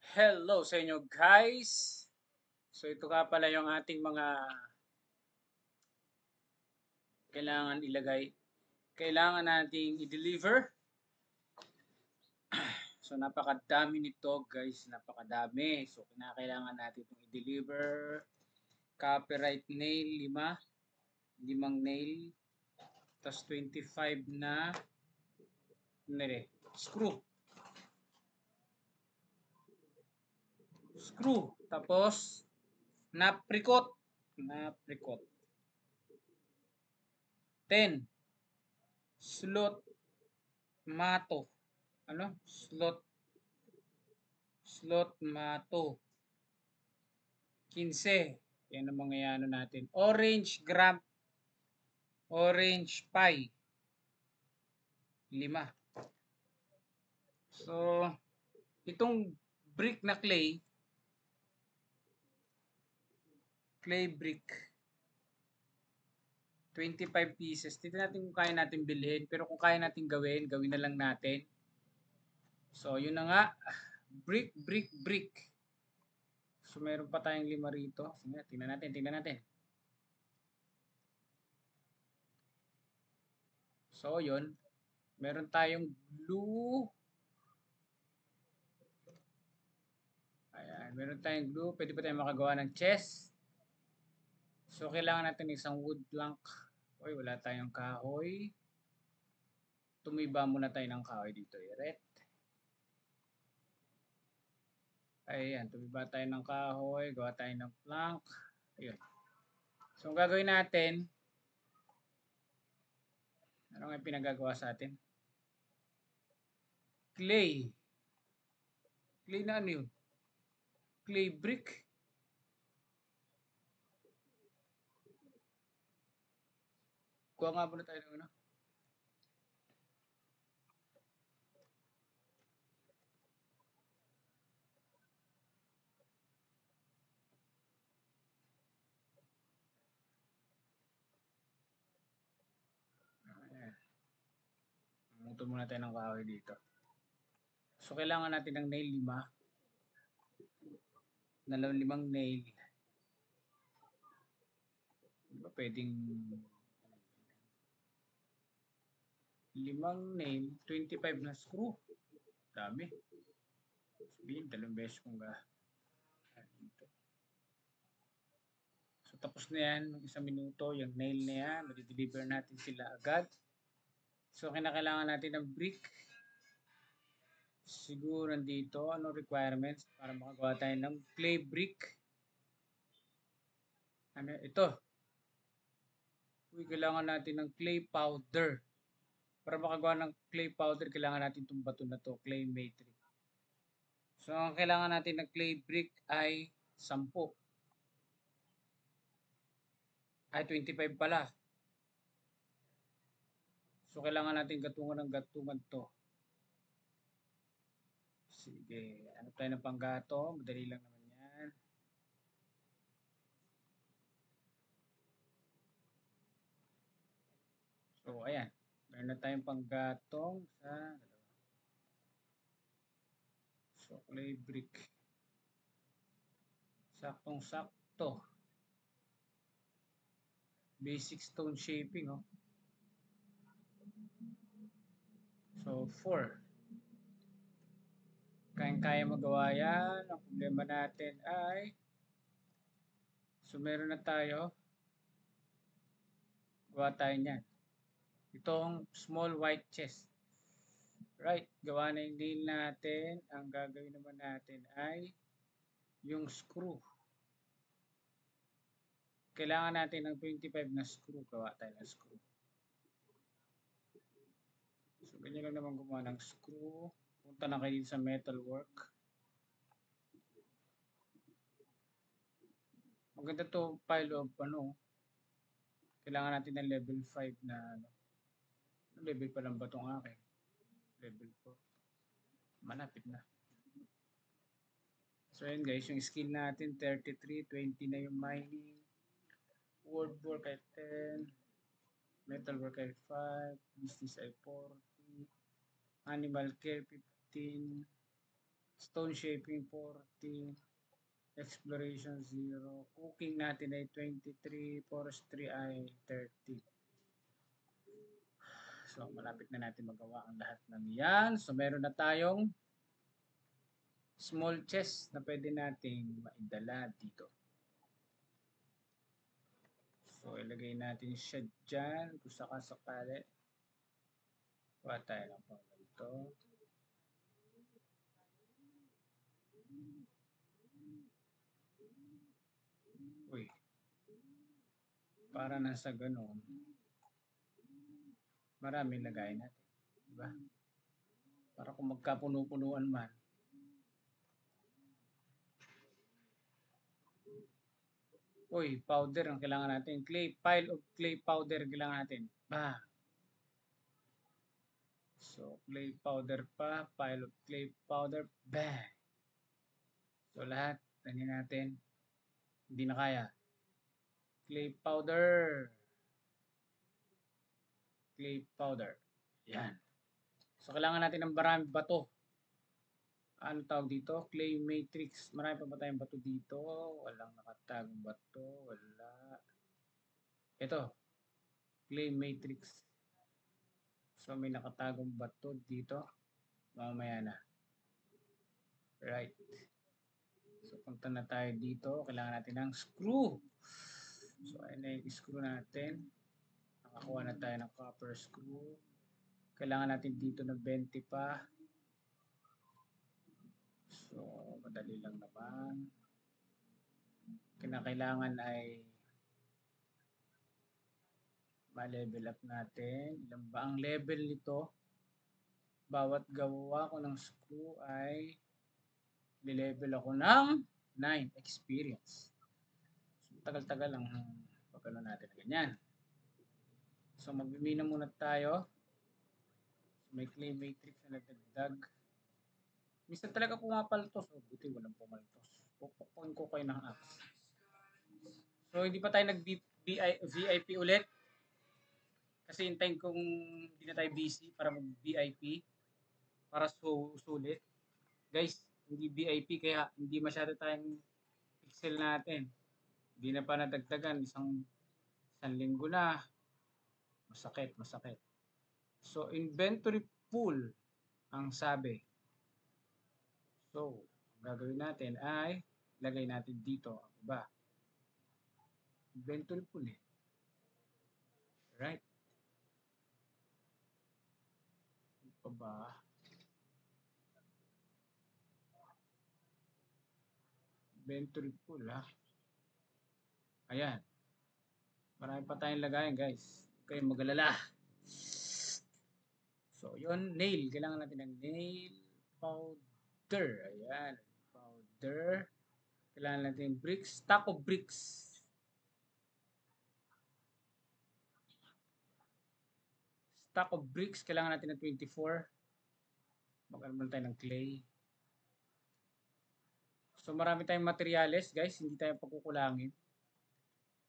Hello sa inyo guys! So ito nga pala yung ating mga kailangan ilagay. Kailangan nating i-deliver. So napakadami nito guys, napakadami. So kinakailangan natin itong i-deliver. Copyright nail, 5 nail. Tapos 25 na screw. Screw. Tapos naprikot. Naprikot. 10. Slot mato. Ano? Slot mato. 15. Yan ang mga ano natin. Orange pie. 5. So, itong brick na clay brick, 25 pieces. Dito natin kung kaya natin bilhin. Pero kung kaya natin gawin na lang natin. So, yun na nga. Brick. So, meron pa tayong 5 rito. Sige, tingnan natin. So, yun. Meron tayong glue. Ayan, meron tayong glue. Pwede pa tayong makagawa ng chest. So, kailangan natin isang wood plank. Uy, wala tayong kahoy. Tumiba muna tayo ng kahoy dito. Eret. Ayan, tumiba tayo ng kahoy. Gawa tayo ng plank. Ayun. So, ang gagawin natin, ano nga pinagagawa sa atin? Clay. Clay na ano yun? Clay brick. Kuha nga muna tayo ng ano. Ayan. Muto muna tayo ng kahoy dito. So, kailangan natin ng nail 5. 5 nail. Diba pwedeng 5 nail, 25 na screw. Dami. Sabihin, 2 beses kong dito. So, tapos na yan. Ng 1 minuto, yung nail na yan. Madi-deliver natin sila agad. So, kinakailangan natin ng brick. Siguro nandito, ano requirements para makagawa tayo ng clay brick. Ano, ito. Kailangan natin ng clay powder. Para makagawa ng clay powder, kailangan natin itong bato na to, clay matrix. So, ang kailangan natin ng clay brick ay 10. Ay, 25 pala. So, kailangan natin gatungan to. Sige, ano tayo ng panggato? Madali lang naman yan. So, ayan. Meron na tayong panggatong sa so, clay brick. Saktong-sakto. Basic stone shaping, oh. So, 4. Kayang-kaya magawa yan. Ang problema natin ay so, meron na tayo. Gawa tayo niyan. Itong small white chest. Right, gawa na yung nail natin. Ang gagawin naman natin ay yung screw. Kailangan natin ng 25 na screw. Gawa tayo ng screw. So, ganyan lang naman gumawa ng screw. Punta na kayo sa metalwork. Maganda to pile of ano. Kailangan natin ng level 5 na ano. Level pa lang ba itong akin? Level 4. Malapit na. So yun guys, yung skill natin 33, 20 na yung mining. Woodwork ay 10. Metalwork ay 5. Business ay 40. Animal care 15. Stone shaping 40. Exploration 0. Cooking natin ay 23. Forestry ay 30. So, malapit na natin magawa ang lahat ng yan. So, meron na tayong small chest na pwede nating maidala dito. So, ilagay natin siya dyan kung sakasakali. Kuha tayo ng pang ganito. Uy. Para nasa ganun. Maraming lagay natin. Diba? Para kung magkapuno-punuan man. Uy, powder ang kailangan natin. Clay, pile of clay powder ang kailangan natin. Bang! So, clay powder pa. Pile of clay powder. Bang! So, lahat. Tanyan natin. Hindi na kaya. Clay powder. Clay powder. Yan. So, kailangan natin ng maraming bato. Ano tawag dito? Clay matrix. Marami pa ba tayong bato dito? Walang nakatagong bato. Wala. Ito. Clay matrix. So, may nakatagong bato dito. Mamaya na. Right. So, punta na tayo dito. Kailangan natin ng screw. So, ayun na yung screw natin. Nakakuha na tayo ng copper screw. Kailangan natin dito ng 20 pa. So, madali lang naman. Kinakailangan ay ma-level up natin. Ilan ba ang level nito? Bawat gawa ko ng screw ay nilevel ako ng 9 experience. So, tagal-tagal lang pagkano natin na ganyan. So, magbimina muna tayo. So, may clay matrix na nagdagdag. Minsan talaga pumapaltos. Oh, buti walang pumaltos. Pupukpukin ko kayo ng axe. So, hindi pa tayo nag-VIP ulit. Kasi hintayin kung hindi na tayo busy para mag-VIP. Para sulit. Guys, hindi VIP kaya hindi masyado tayong pixel natin. Hindi na pa nadagdagan. Isang linggo na. Masakit. So, inventory pool ang sabi. So, ang gagawin natin ay lagay natin dito ang iba. Inventory pool eh. Right? Ano pa ba? Inventory pool ha. Ayan. Marami pa tayong lagayan guys. Huwag kayong mag-alala. So, yun. Nail. Kailangan natin ng nail powder. Ayan. Powder. Kailangan natin bricks. Stack of bricks. Stack of bricks. Kailangan natin ng 24. Mag-ano tayo ng clay. So, marami tayong materyales, guys. Hindi tayo pagkukulangin.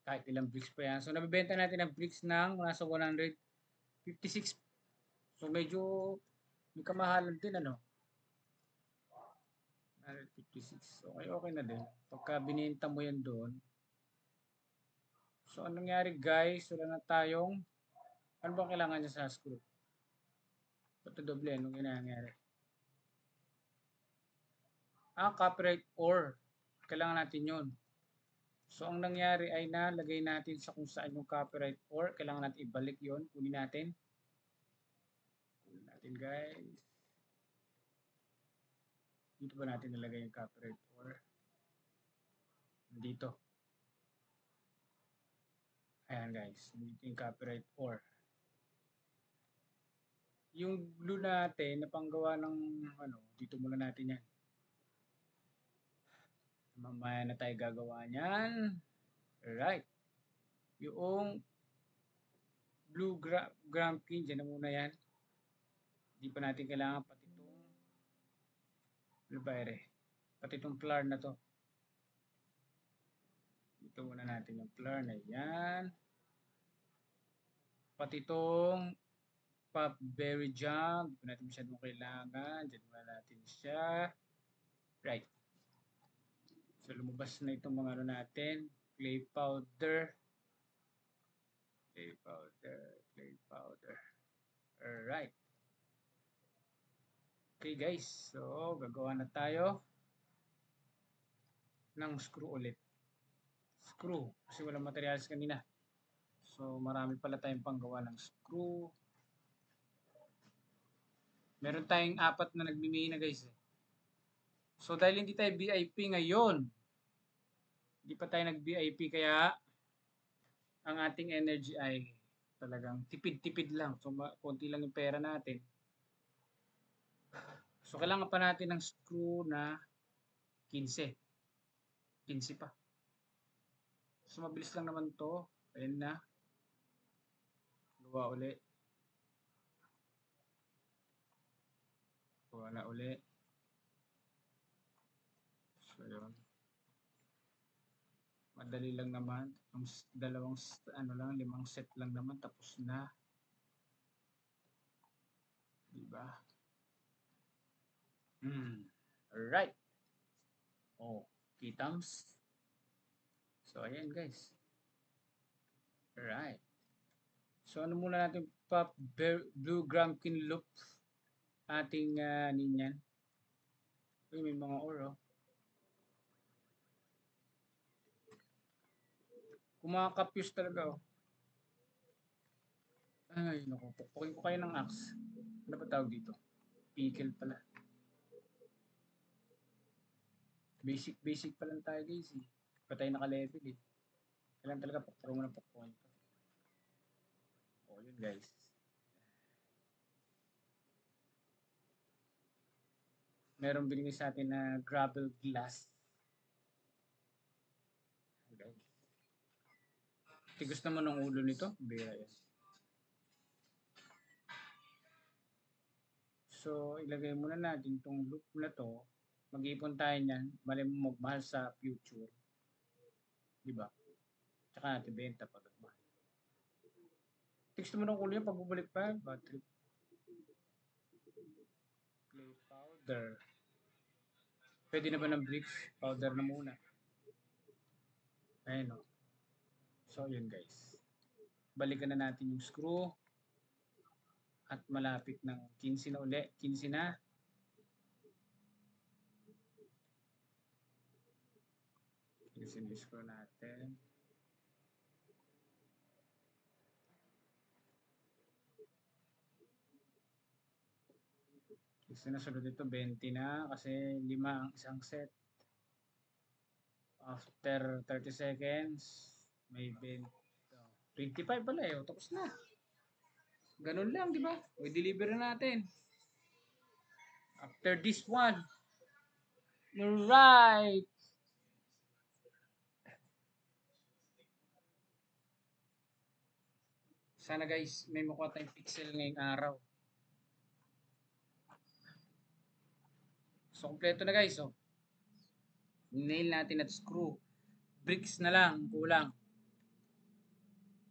Kahit ilang bricks pa yan. So, nabibenta natin ang bricks ng nasa 156. So, medyo may kamahalan din, ano? 156. Okay na din. Pagka binenta mo yan doon. So, anong nangyari, guys? Wala na tayong ano bang kailangan niya sa screw? Pati doble, anong nangyari? Copyright ore. Kailangan natin yun. So, ang nangyari ay nalagay natin sa kung saan yung copyright ore. Kailangan natin ibalik yon. Kunin natin. Kunin natin, guys. Dito ba natin nalagay yung copyright ore? Dito. Ayan, guys. Dito yung copyright ore. Yung glue natin na panggawa ng dito muna natin yan. Mamaya na tayo gagawa niyan. Right. Yung blue grampkin, dyan na muna yan. Hindi pa natin kailangan pati itong pati itong flour na to. Ito muna natin yung flour na yan. Pati itong pop berry jam. Hindi pa natin masyadong kailangan. Dyan muna natin siya. Right. So, lumabas na itong mga ano natin. Clay powder. Clay powder. Clay powder. Alright. Okay guys. So, gagawa na tayo ng screw ulit. Screw. Kasi walang materials kanina. So, marami pala tayong panggawa ng screw. Meron tayong 4 na nagmimihina guys. So, dahil hindi tayo VIP ngayon, hindi pa tayo nag-VIP kaya ang ating energy ay talagang tipid-tipid lang. So, konti lang yung pera natin. So, kailangan pa natin ng screw na 15. 15 pa. So, mabilis lang naman to. Ayan na. Gawa uli. Gawa na uli. So, yun. Madali lang naman. Ang dalawang, 5 set lang naman. Tapos na. Diba? Alright. Oh, kitams. So, ayan guys. Alright. So, ano muna natin pa blue Gramkin loop ating ninyan. Uy, may mga ore, oh. Kumakapyos talaga, oh. Ay, naku. Pukpukin ko kayo ng axe. Ano ba tawag dito? Pickle pala. Basic pa lang tayo, guys, eh. Pa tayo naka-level, eh. Kailan talaga pukpukin mo ng pukpukin to. Oh, yun, guys. Merong binigay sa atin na gravel glass. Okay. Tigas naman ng ulo nito. Bira yan. So, ilagay muna natin itong loop na to. Mag-ipon tayo niyan. Mali mo magmahal sa future. Diba? Tsaka natin benta pag magmahal. Tigas naman ng ulo yan. Pagbubalik pa. Battery. Clay powder. Pwede na ba ng bricks? Powder na muna. Ayun, o. So, yun guys. Balikan na natin yung screw. At malapit ng 15 na uli. 15 na. 15 na screw natin. Kasi nasunod ito, 20 na. Kasi 5 ang isang set. After 30 seconds, may 20. 25 pala eh. O, tapos na. Ganun lang, di ba? I-deliver na natin. After this one. Alright. Sana guys, may makuha tayong pixel ngayong araw. So, kompleto na guys. Oh. Nail natin at screw. Bricks na lang, kulang.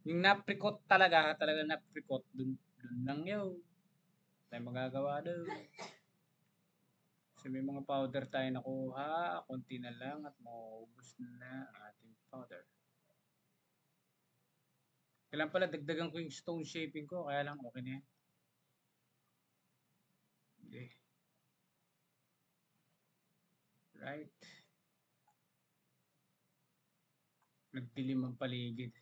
Yung naprikot talaga naprikot. Dun lang yun. Tayo magagawa doon. So, may mga powder tayo nakuha. Konti na lang at maubos na ating powder. Kailan pala dagdagan ko yung stone shaping ko. Kaya lang okay na yan. Okay. Right. Nagdilim ang paligid.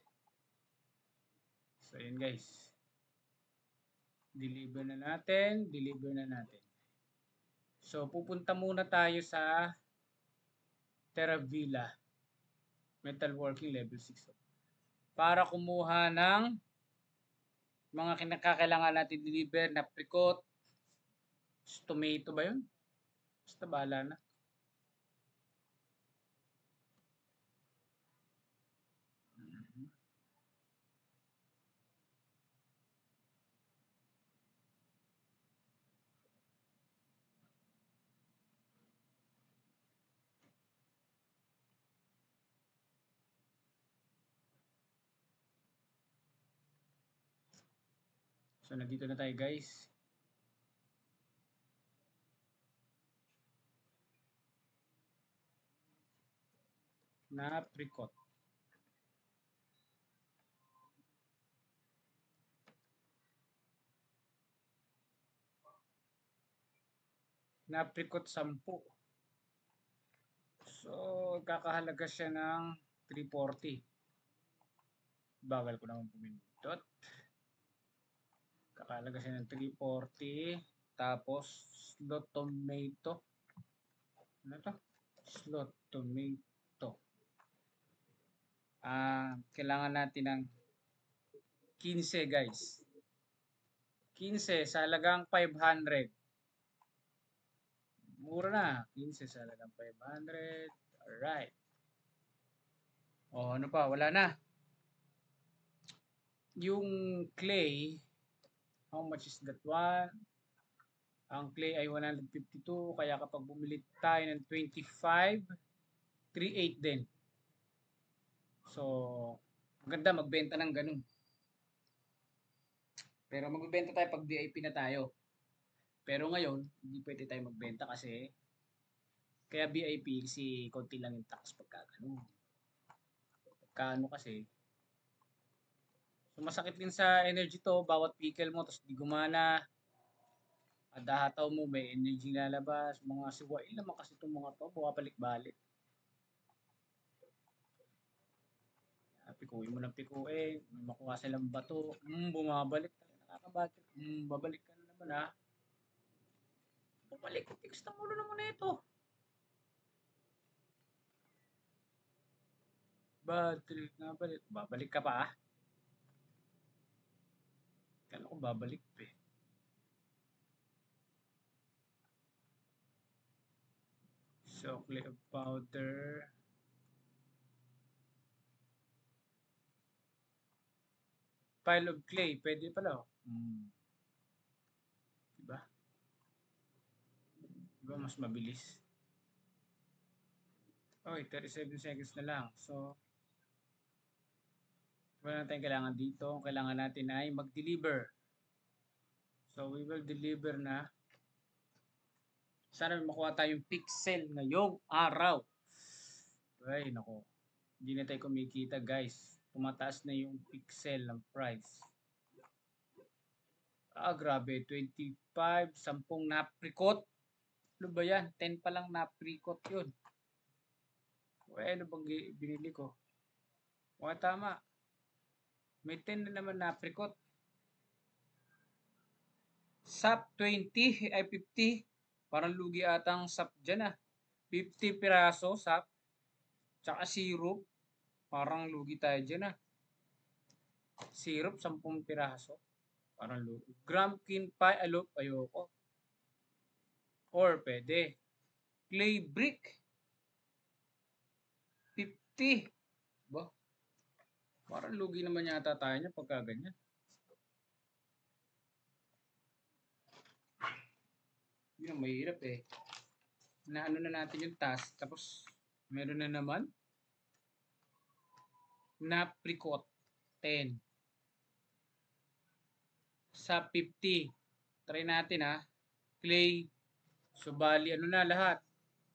So, yun guys. Deliver na natin. Deliver na natin. So, pupunta muna tayo sa Terravilla. Metalworking level 6. Para kumuha ng mga kinakailangan natin deliver na apricot. Tomato ba yun? Basta bahala na. So, nandito na tayo guys. na apricot. Na apricot 10. So, kakahalaga siya ng 340. Bagal ko naman pumindot. Kakahalaga siya ng 340. Tapos, slot tomato. Ano to? Slot tomato. Kailangan natin ng 15 guys. 15 sa halagang 500. Mura na. 15 sa halagang 500. Alright. O, ano pa? Wala na. Yung clay, how much is that one? Ang clay ay 152. Kaya kapag bumili tayo ng 25, 38 din. So, maganda magbenta ng ganun. Pero magbebenta tayo pag VIP na tayo. Pero ngayon, hindi pwede tayo magbenta kasi kaya VIP kasi konti lang yung tax pagka ganun. Pagka ano kasi, so masakit din sa energy to, bawat pickle mo, tapos di gumana, adahataw mo, may energy lalabas, mga siwain naman kasi itong mga to, bumabalik-balik. Pikuin mo ng pikuin, may makuha silang bato, bumabalik, nakakabalik, babalik ka na naman ha. Bumalik, fix na ulo naman na ito. Battery na balik, babalik ka pa ha. Kala ko babalik pa eh. Chocolate powder. Pile of clay, pwede pala oh. Diba? Diba mas mabilis? Okay, 37 seconds na lang. So, wala na tayong kailangan dito. Ang kailangan natin ay mag-deliver. So, we will deliver na. Sana may makuha tayong pixel ngayong araw. Ay, nako. Hindi na tayo kumikita, guys. Tumataas na yung pixel ng price. Grabe. 25, 10 napricot. Ano ba yan? 10 pa lang napricot yun. Ano bang binili ko? Tama. May 10 na naman napricot. SAP 20 ay 50. Parang lugi atang SAP dyan 50 piraso SAP. Tsaka syrup. Parang lugi tayo dyan Syrup 10 piraso. Parang lugi. Grumpkin pie. Ayoko. Or pwede. Clay brick. 50. Ba? Parang lugi naman yata tayo niya pagka ganyan. Yun ang mahirap Naano na natin yung task. Tapos, meron na naman. Napricot 10. Sa 50. Try natin Clay. So, bali, ano na lahat?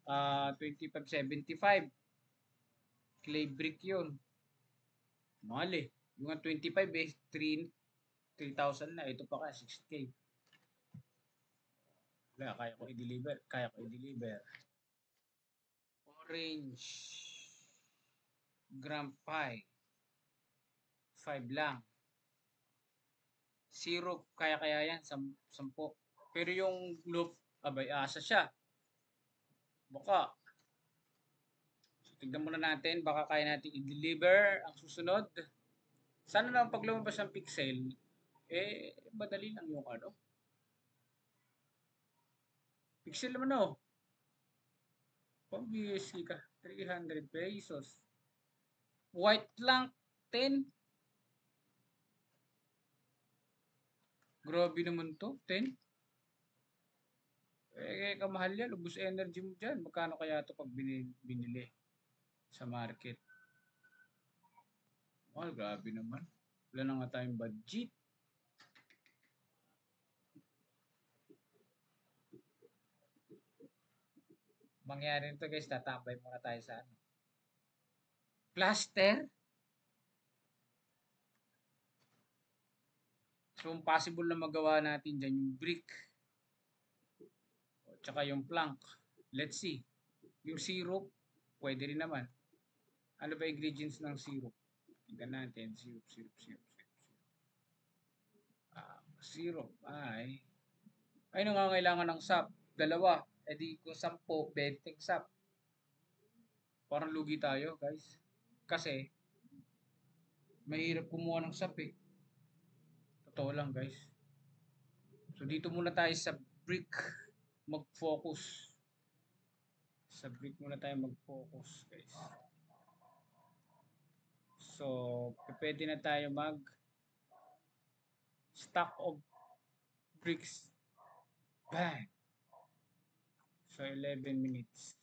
2575. Clay brick yun. Mahal Yung 25 3,000 na. Ito pa 6K. Kaya ko i-deliver. Orange. Gram pie. 5 lang. Syrup. Kaya yan. 10. Pero yung loop, asa siya. Baka. So, tignan muna natin. Baka kaya natin i-deliver ang susunod. Sana naman pag lumabas ang pixel, madali lang yung Pixel naman Pag BSC ka, 300 pesos. White lang, 10. Grabe naman to, 10. Kamahal yan, ubus energy mo dyan. Magkano kaya to pag binili sa market? Grabe naman. Wala na nga tayong budget. Mangyari nito guys, tatambay muna tayo sa Plaster. So, possible na magawa natin dyan yung brick. Tsaka yung plank. Let's see. Yung syrup, pwede rin naman. Ano ba ingredients ng syrup? Tingnan natin. Syrup. Syrup ay nangangailangan ng sap. Dalawa. E di ko 10, 20 sap. Parang lugi tayo, guys. Kasi, mahirap kumuha ng sap eh. Totoo lang, guys. So, dito muna tayo sa brick mag-focus. Sa brick muna tayo mag-focus, guys. So, pwede na tayo stack of bricks. Bang! So, 11 minutes.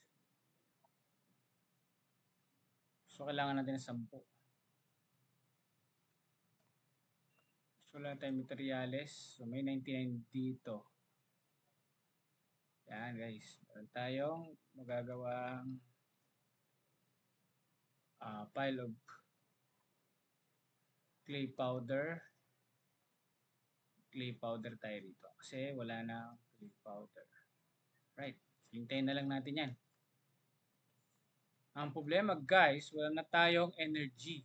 So, kailangan natin ng 10. So, wala tayong materials. So, may 99 dito. Yan, guys. Meron tayong magagawang pile of clay powder. Clay powder tayo rito. Kasi wala na clay powder. Right. Hintayin na lang natin yan. Ang problema, guys, wala na tayong energy.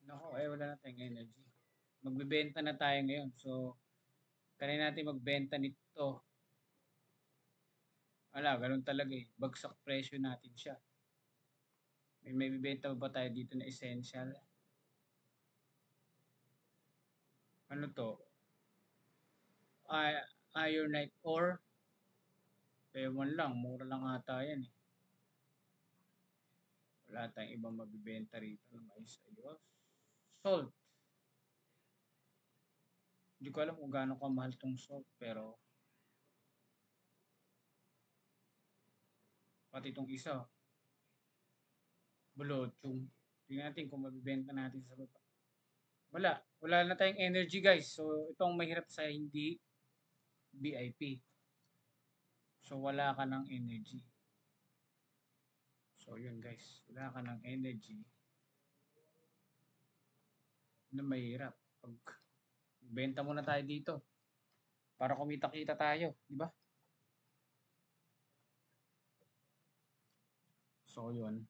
Nako, wala na tayong energy. Magbebenta na tayo ngayon. So, try natin magbenta nito. Wala, ganun talaga eh. Bagsak presyo natin siya. May bibenta ba tayo dito na essential? Ano to? Ironite ore. Ewan lang, mura lang ata yan eh. Wala tayong ibang mabibenta rito na mais ayos. Salt. Hindi ko alam kung gaano kamahal tong salt, pero pati itong isa, bulot yung tingnan natin kung mabibenta natin sa baba. Wala na tayong energy guys. So itong mahirap sa hindi VIP. So wala ka ng energy. So yun guys, wala ka ng energy na mahirap. Pag benta muna tayo dito para kumita-kita tayo, di ba? So yun,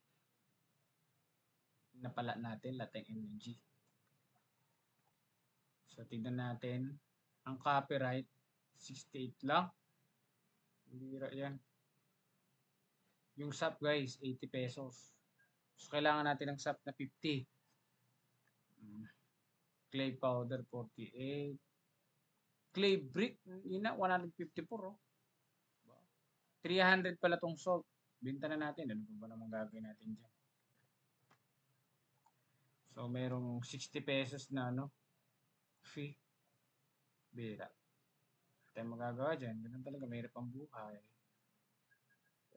napala natin lahat ng energy. So tignan natin, ang copyright 68 lang. Bira yan. Yung SAP guys, 80 pesos. So kailangan natin ng SAP na 50. Clay powder 48. Clay brick, yun na 154 oh. 300 pala tong salt. Benta na natin. Ano pa ba naman gagawin natin dyan? So merong 60 pesos na fee. Bira. Tayo magagawa dyan. Ganun talaga, mahirap ang buhay.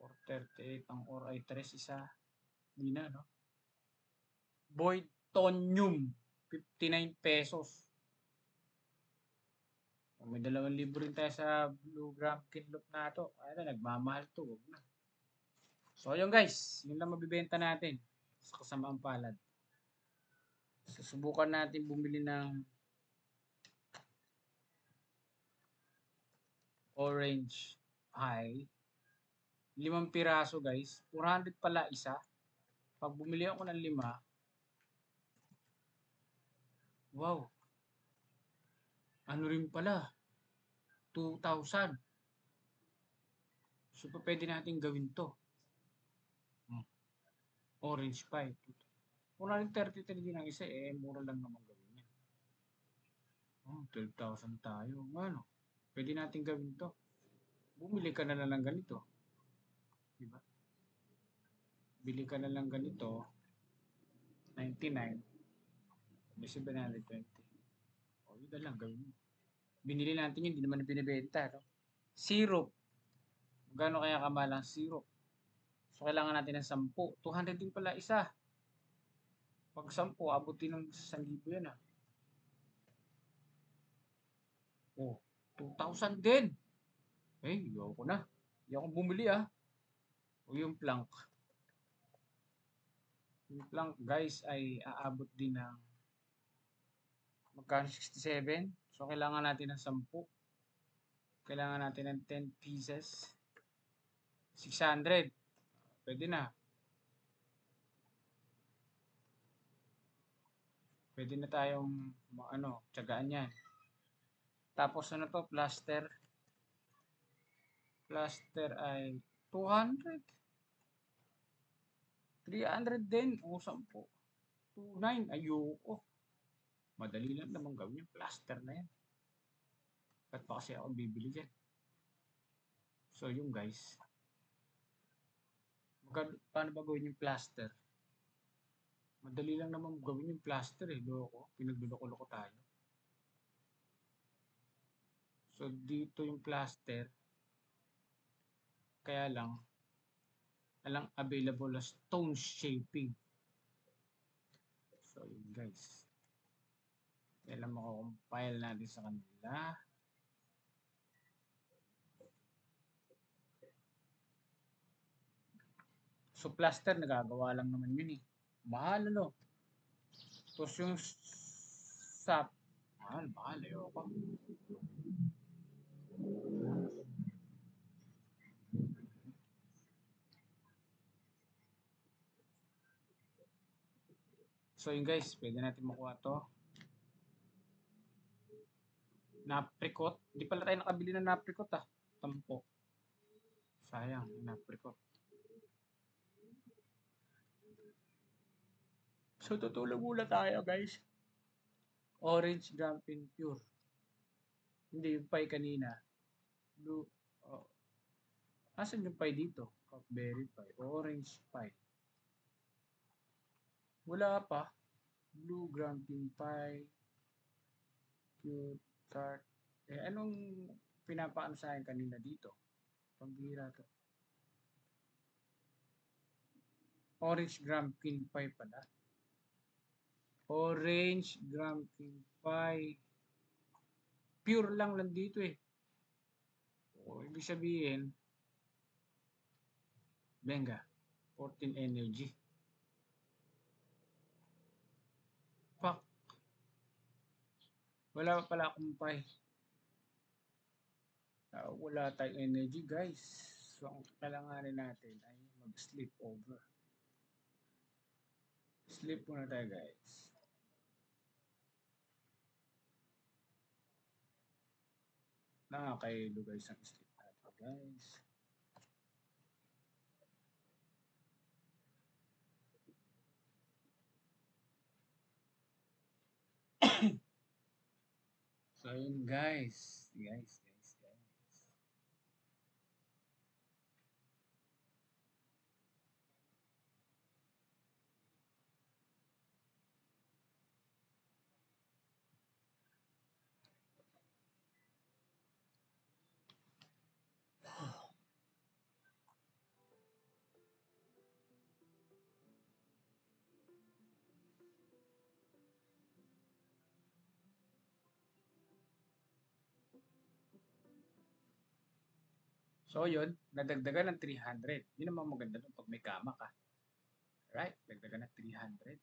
438 ang ore ay 3 isa. Hindi na, no? Boytonium, 59 pesos. May 2,000 rin tayo sa Blue Gram Kinlock na ito. Ay na, nagmamahal to. Huwag na. So, yun guys. Yun lang mabibenta natin sa kasamaang palad. Susubukan natin bumili ng orange pie. 5 piraso guys. 400 pala isa. Pag bumili ako ng 5, wow. Ano rin pala? 2,000. So, pwede natin gawin to. Orange pie. 133 din ang isa mura lang naman gawin yan. 12,000 tayo. Ano? Pwede natin gawin to. Bumili ka na lang ng ganito. Diba? Bili ka na lang ganito. 99. May 720. Yun na lang gawin mo. Binili natin yun, hindi naman binibenta. No? Syrup. Gano'n kaya kamahal ang syrup? So, kailangan natin ng 10. 200 din pala isa. Pag 10, abutin ng 1,000 yan ah. 2,000 din. Ayoko na. Hindi ako bumili O yung plank. Yung plank guys ay aabot din ng magkano 67. So kailangan natin ng 10. Kailangan natin ng 10 pieces. 600. Pwede na. Pwede na tayong tiyagaan yan. Tapos ano to, plaster. Plaster ay 200. 300 din. O 10. 29. Ayoko. Madali lang naman gawin yung plaster na yan. Ba't pa kasi ako bibili dyan? So yung guys. Paano ba gawin yung plaster? Madali lang naman gawin yung plaster Loko. Pinagluloko-loko tayo. So dito yung plaster. Kaya lang available as stone shaping. So yun guys. Kailan makakompile natin sa kanila. So plaster nagagawa lang naman yun Mahal Tapos yung sap. Mahal ayoko. So yun guys, pwede natin makuha to. Napricot. Hindi pala tayo nakabili ng napricot Tampo. Sayang, napricot. So tutulog muna tayo guys. Orange Jumping Pure. Hindi yung pie kanina. Blue. Asan yung pie dito? Blackberry pie. Orange pie. Wala pa. Blue Jumping Pie. Cute tart. Anong pinapaano sa akin kanina dito? Pambihira to. Orange Jumping Pie pala. Orange Jumping Pie. Pure lang dito ibig sabihin, Benga, 14 energy. Fuck. Wala pa pala akong pie. Wala tayong energy guys. So ang kailanganin natin ay mag-sleep over. Sleep muna tayo guys. Nakakailo guys ang sleep natin guys. So yun guys. Guys. So yun, nadagdagan ng 300. Yun naman maganda dun pag may kama ka. Right? Dagdagan ng 300.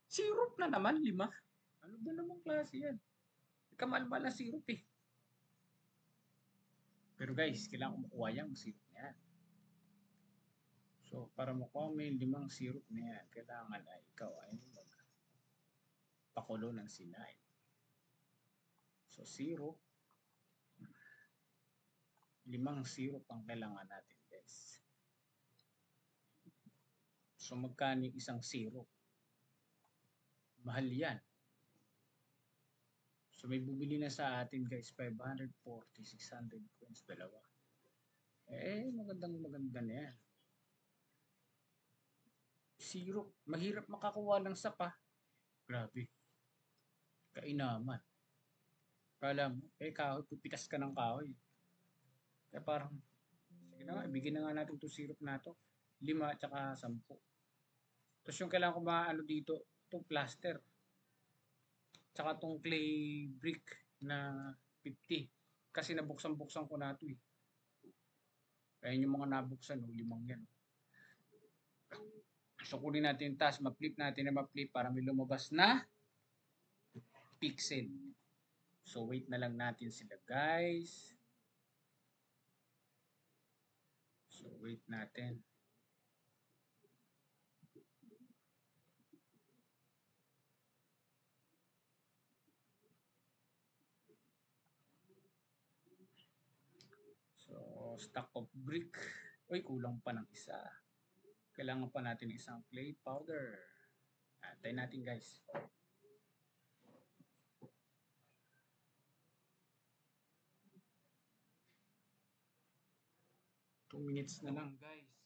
Syrup na naman, 5. Ano ba namang klase yan? Kamal-mal na syrup Pero guys, kailangan ko makuha yung syrup na yan. So, para makuha mo yung 5 syrup na yan, kailangan ay ikaw ay magpakulo ng sinay. So, syrup. 5 syrup ang kailangan natin, guys. So, magkano yung isang syrup? Mahal yan. So, may bumili na sa atin, guys, 540, 600 coins, dalawa. Maganda na yan. Syrup. Mahirap makakuha ng sapa. Grabe. Kainaman. Kala mo, kahoy, pupitas ka ng kahoy. Kaya parang, sige na nga, ibigin na nga natin itong syrup na to. 5 at saka 10. Tapos yung kailangan ko maano dito, itong plaster. Tsaka itong clay brick na 50. Kasi nabuksan-buksan ko na ito Ayan yung mga nabuksan, oh, limang yan. So, kunin natin yung task, ma-flip natin na ma-flip para may lumabas na pixel. So, wait na lang natin sila, guys. So, wait natin. So, stack of brick. Uy, kulang pa ng isa. Kailangan pa natin isang clay powder. Antay natin, guys. 2 minutes na lang, guys.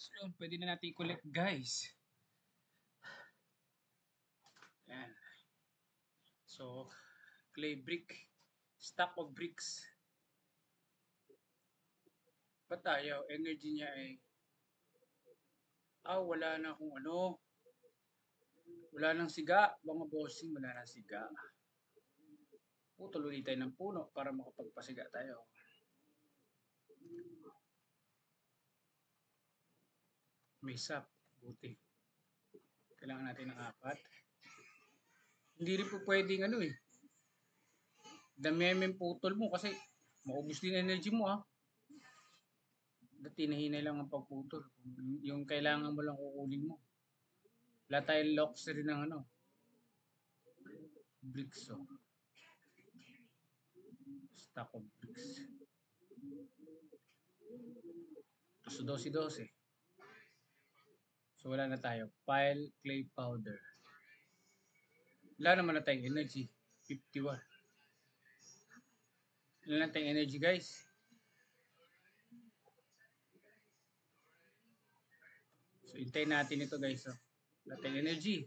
So, yun, pwede na natin i-collect, guys. Yan. So, clay brick. Stack of bricks. Ba't tayo? Energy niya ay, wala na akong ano. Wala nang siga. Mga bossing, wala nang siga. Tuloy tayo ng puno para makapagpasiga tayo. May sap. Buti. Kailangan natin ng 4. Hindi rin po pwedeng ano eh. Damihan putol mo kasi maubos din energy mo Dati nahinay lang ang pagputol. Yung kailangan mo lang kukunin mo. Wala tayong locks rin ng ano. Bricks Stack of bricks. So 12. So wala na tayo. Pile clay powder. Wala naman na tayong energy. 51. Wala na tayong energy, guys. So hintayin natin ito, guys. Wala tayong energy.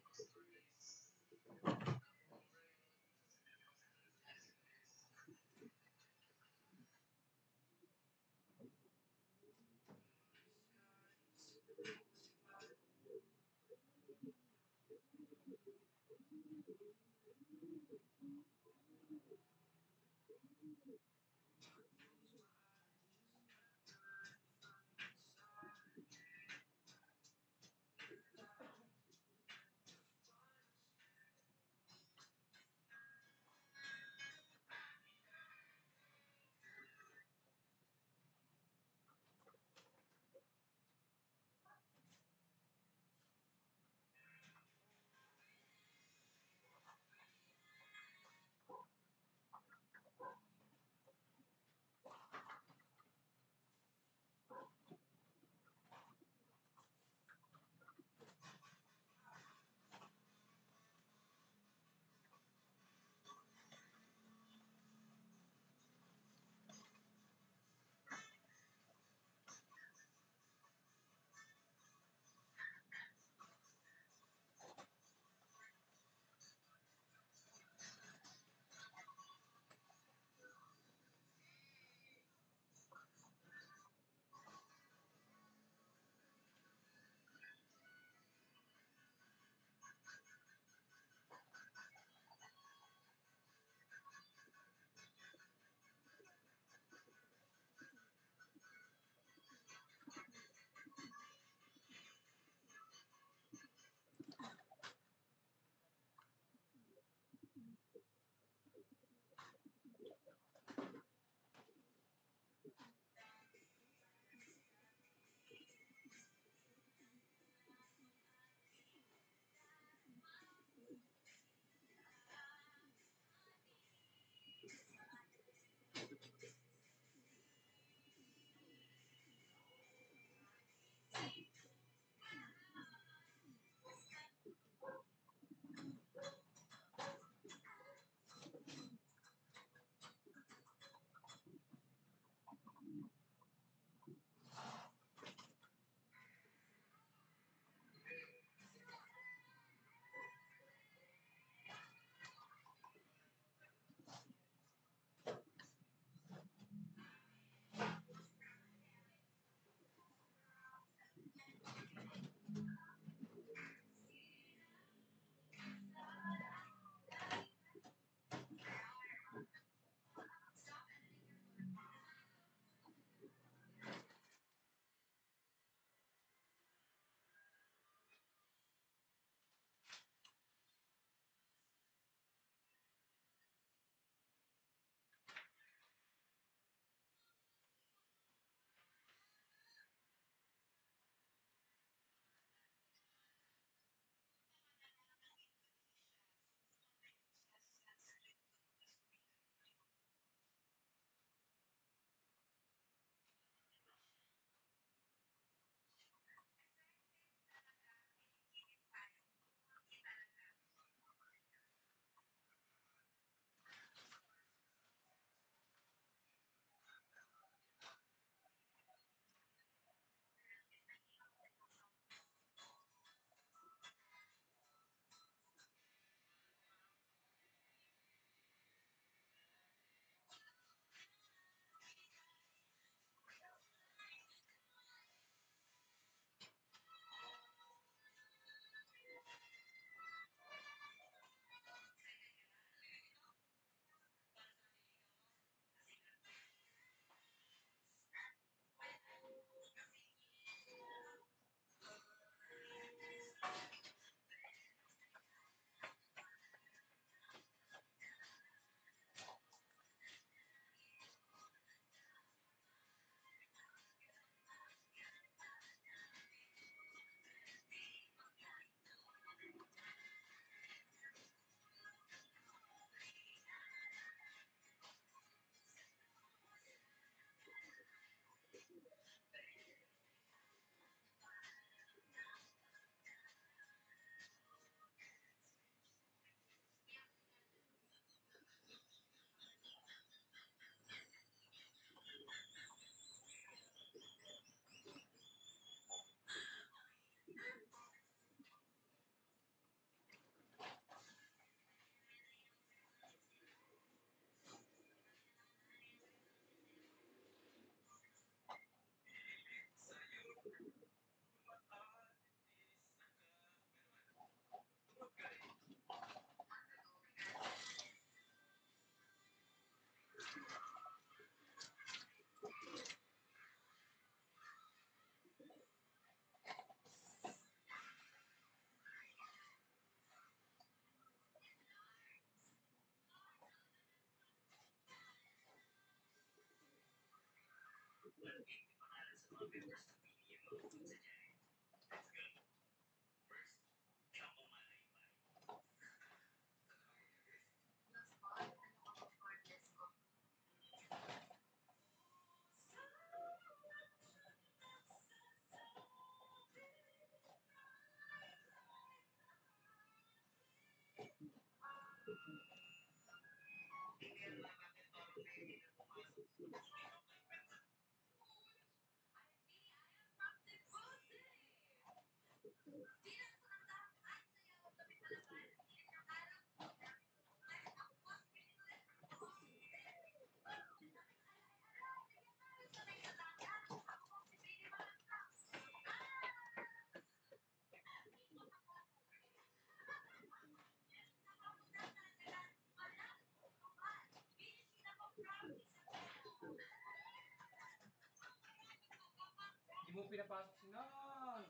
Hindi mo pinapasok si Nas.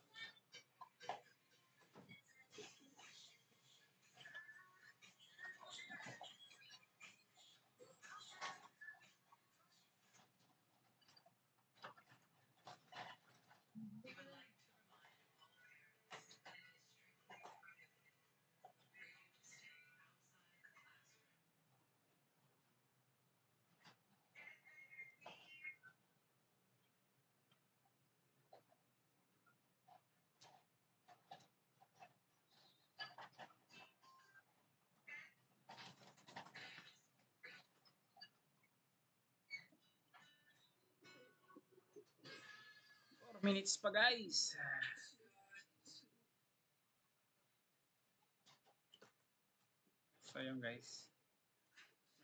Minutes pa guys. So yun guys.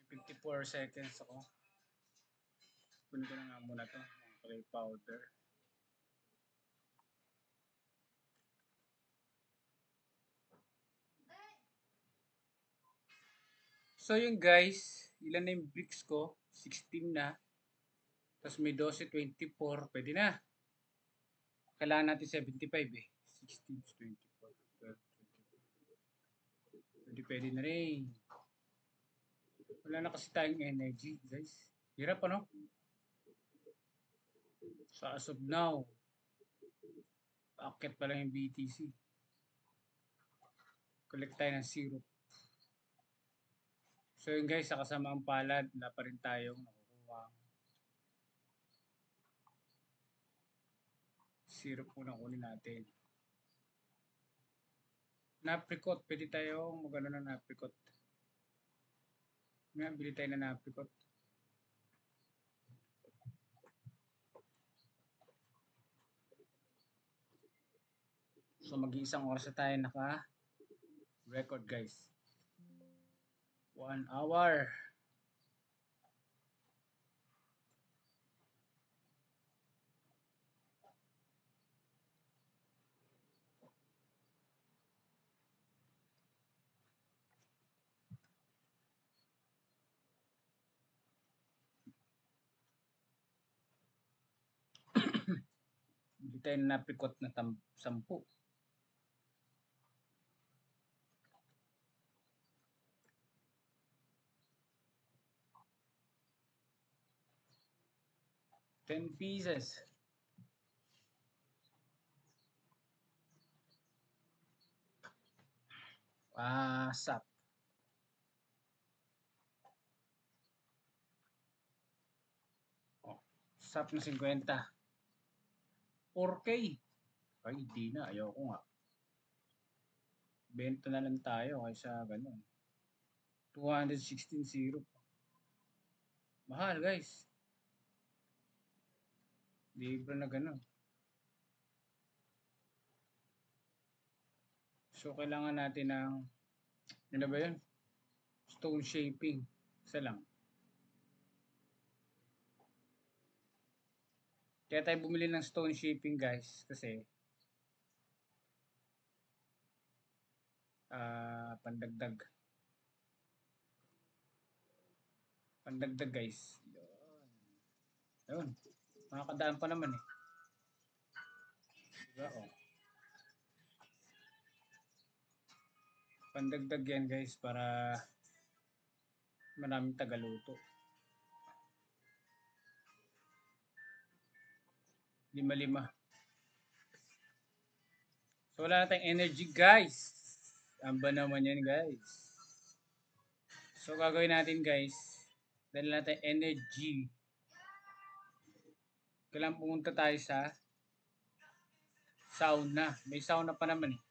May 54 seconds ako. Kunin ko na nga muna to. Clay powder. So yun guys. Ilan na yung bricks ko? 16 na. Tapos may 12, 24. Pwede na. Kailangan natin 75 eh. 16, 24, 12, 24. Pwede na rin. Wala na kasi tayong energy guys. Hirap ano? So as of now, paakit pa lang yung BTC. Collect tayo ng syrup. So yun guys, sa kasamaang palad, wala pa rin tayong nakukuha. Syrup muna kunin natin. Apricot, pwede tayong magano ng apricot. Nga, bili tayo ng apricot. So mag-iisang oras na tayo naka-record guys. 1 hour. Bili tayo ng apricot na 10. $10. Sap. Oh, sap na 50. 4K. Ay, hindi na. Ayoko nga. Benta na lang tayo kaysa ganun. 216 syrup. Mahal guys. Libre na ganun. So, kailangan natin ng, ano ba yun? Stone shaping. Isa lang. Kaya tayo bumili ng stone shaping guys. Kasi, pandagdag. Pandagdag guys. Ayun. Makakadaan pa naman eh. Diba? Oh. Pandagdag yan guys para maraming tagaluto. 5-5. So wala na tayong energy guys. Amba naman yan guys. So gagawin natin guys, dahil natin energy, kailangan pumunta tayo sa sauna. May sauna pa naman eh.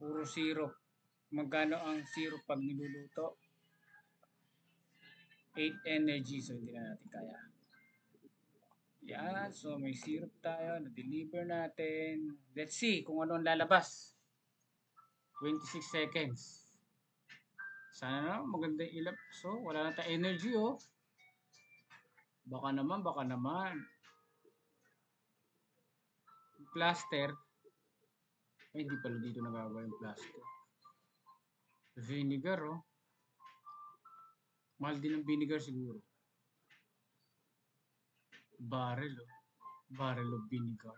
Puro syrup. Magkano ang syrup pag niluluto? 8 energy. So hindi na natin kaya. Yan. So may syrup tayo. Na-deliver natin. Let's see kung ano ang lalabas. 26 seconds. Sana na maganda yung ilap. So wala na tayong energy oh. Baka naman. Plaster. Ay, hindi pala dito nagagawa yung plaster. Vinegar oh. Mahal din ang vinegar siguro. Barrel oh. Barrel of vinegar.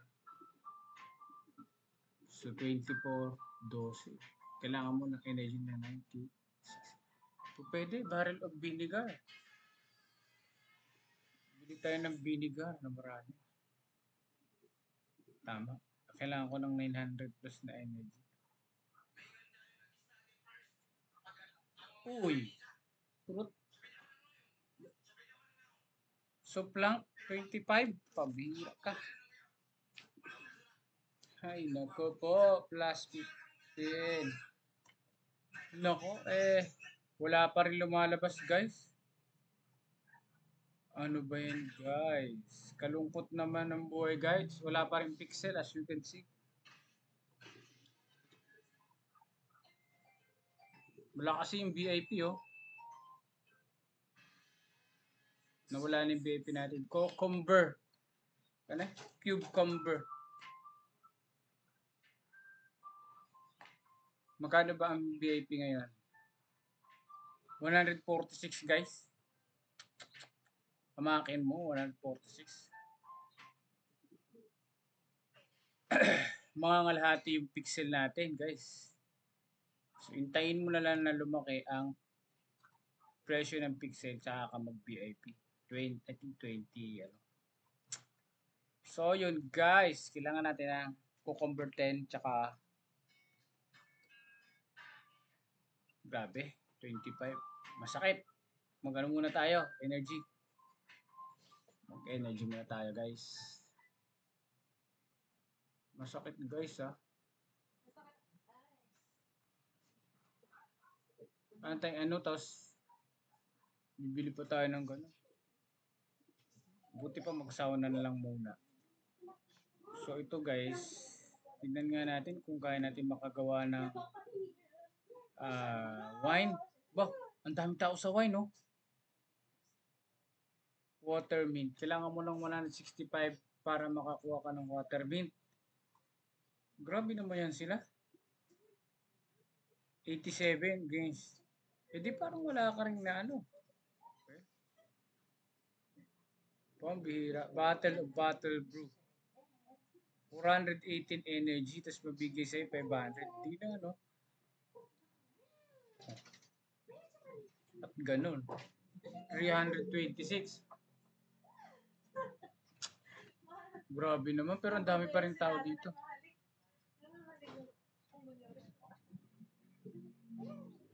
So 24, 12. Kailangan mo ng energy na 90. So, pwede, barrel of vinegar. Bili tayo ng vinegar na marami. Tama. Kailangan ko ng 900 plus na energy. Uy! Turot. So, plank 25. Pabira ka. Ay, nako po. Plus 15. Nako, wala pa rin lumalabas, guys. Ano ba yan, guys? Kalungkot naman ng buhay, guys. Wala pa rin pixel, as you can see. Wala kasi yung VIP, oh. Nawala na yung VIP natin. Cucumber. Ano? Cucumber. Magkano ba ang VIP ngayon? 146, guys. Pamakin mo, 146. Mga ngalahati yung pixel natin, guys. So, hintayin mo na lang na lumaki ang presyo ng pixel tsaka ka mag-VIP. 20, I think 20, ano. So, yun guys. Kailangan natin ng cucumber 10 tsaka grabe, 25. Masakit. Mag-ano muna tayo, energy. Mag-energy muna tayo guys. Masakit guys ha. Ano tapos bibili pa tayo ng gano'n. Buti pa magsauna na lang muna. So ito guys, tignan nga natin kung kaya natin makagawa ng wine. Bah, ang dami tao sa wine no. Water mint. Kailangan mo ng 165 para makakuha ka ng water mint. Grabe naman yan sila. 87 gains. Eh di parang wala ka rin na ano. Okay. Pambihira. Bottle brew. 418 energy, tapos mabigay sa'yo 500. Di na, no? At ganun. 326. Grabe naman, pero ang dami pa rin tao dito.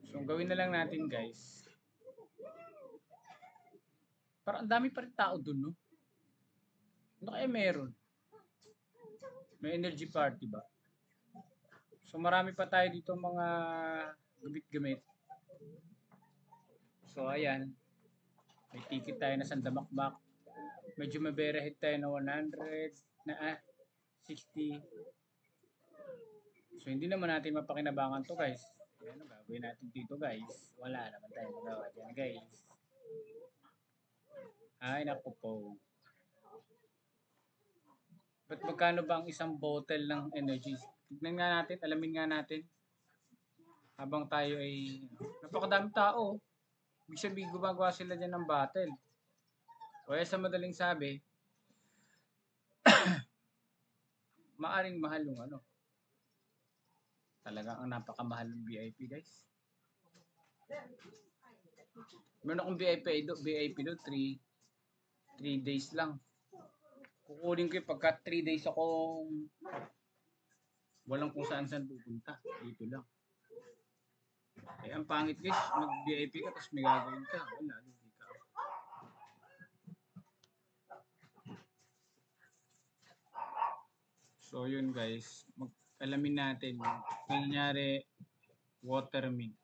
So, ang gawin na lang natin, guys. Parang ang dami pa rin tao dun, no? Ano kaya meron? May energy party ba? So, marami pa tayo dito mga gamit-gamit. So, ayan. May ticket tayo na sandamakbak. Medyo maberehit tayo na 100, na 60. So, hindi naman natin mapakinabangan to guys. Ano gagawin natin dito guys? Wala naman tayo magawa dyan guys. Ay, naku po. Ba't magkano ba ang isang bottle ng energy? Tignan nga natin, alamin nga natin. Habang tayo ay, napakadami tao. Ibig sabihin, gumagawa sila dyan ng bottle. Kaya sa madaling sabi, maaring mahal yung ano. Talagang ang napakamahal ng VIP guys. Meron akong VIP do 3. 3 days lang. Kukunin ko yung pagka 3 days akong walang kung saan saan pupunta. Dito lang. Eh, ang pangit guys, mag-VIP ka tapos may gagawin ka. Wala, hindi ka. So, yun guys. Alamin natin. Kanyari, watermint.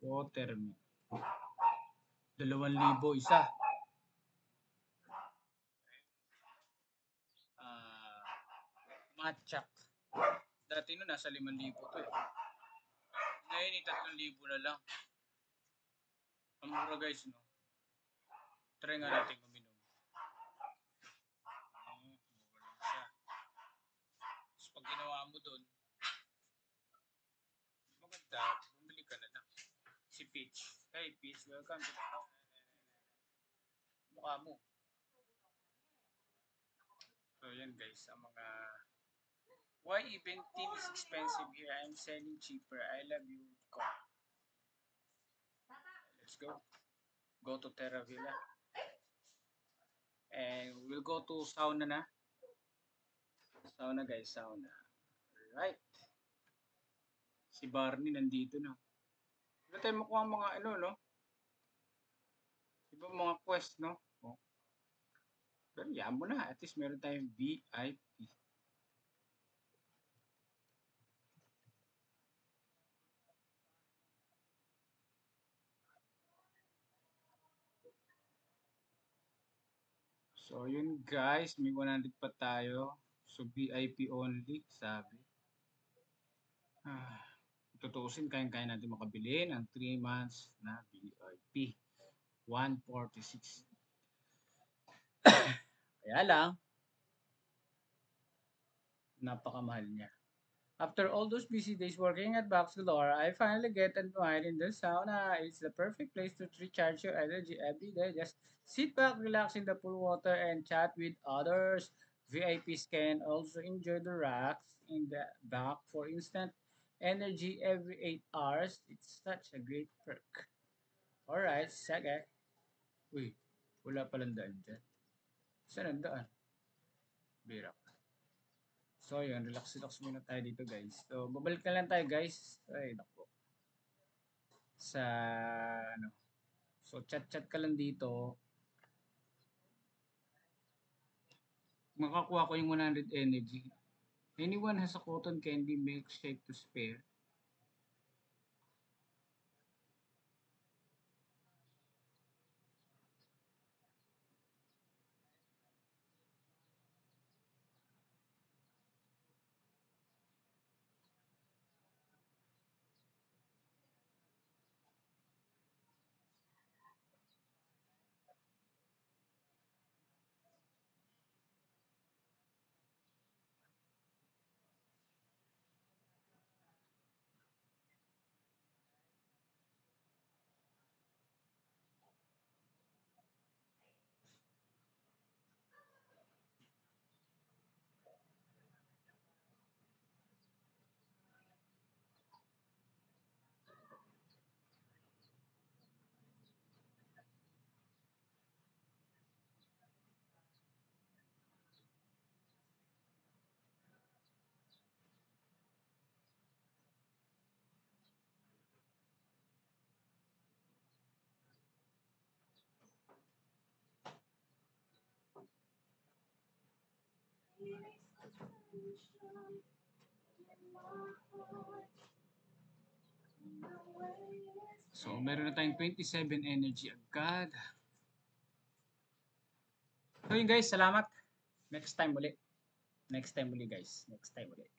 Watermint. 2,000 isa. Matchak. Dati no, nasa 5,000 to eh. Ngayon, 3,000 na lang. Ang mura guys, no? Try nga natin uminom. Mura lang siya. Tapos pag ginawa mo doon, maganda, bumili ka na lang. Si Peach. Hey Peach, welcome to the house. Mukha mo. So yan guys, ang mga why even tea is expensive here? I'm selling cheaper. I love you. Let's go. Go to Terra Villa. And we'll go to sauna na. Sauna guys, sauna. Alright. Si Barney nandito na. Wala tayo makuha mga ano, no? Iba mga quest, no? Oh. Pero yan mo na. At least meron tayong VIP. So, yun guys. May 100 pa tayo. So, VIP only, sabi. Tutuusin, kaya natin makabili ng 3 months na VIP. 146. Kaya lang, napakamahal niya. After all those busy days working at Box Galore, I finally get unwind in the sauna. It's the perfect place to recharge your energy every day. Just sit back, relax in the pool water, and chat with others. VIPs can also enjoy the racks in the back for instant energy every 8 hours. It's such a great perk. Alright, sige. Uy, wala palang daan dyan. Saan ang daan? Bira. So, yun. Relax muna tayo dito, guys. So, babalik na lang tayo, guys. Ay, naku. Sa, ano. So, chat-chat ka lang dito. Makakuha ko yung 100 energy. Anyone has a cotton candy milkshake to spare? So, meron na tayong 27 energy agad. So, yun guys, salamat. Next time ulit. Next time ulit, guys. Next time ulit.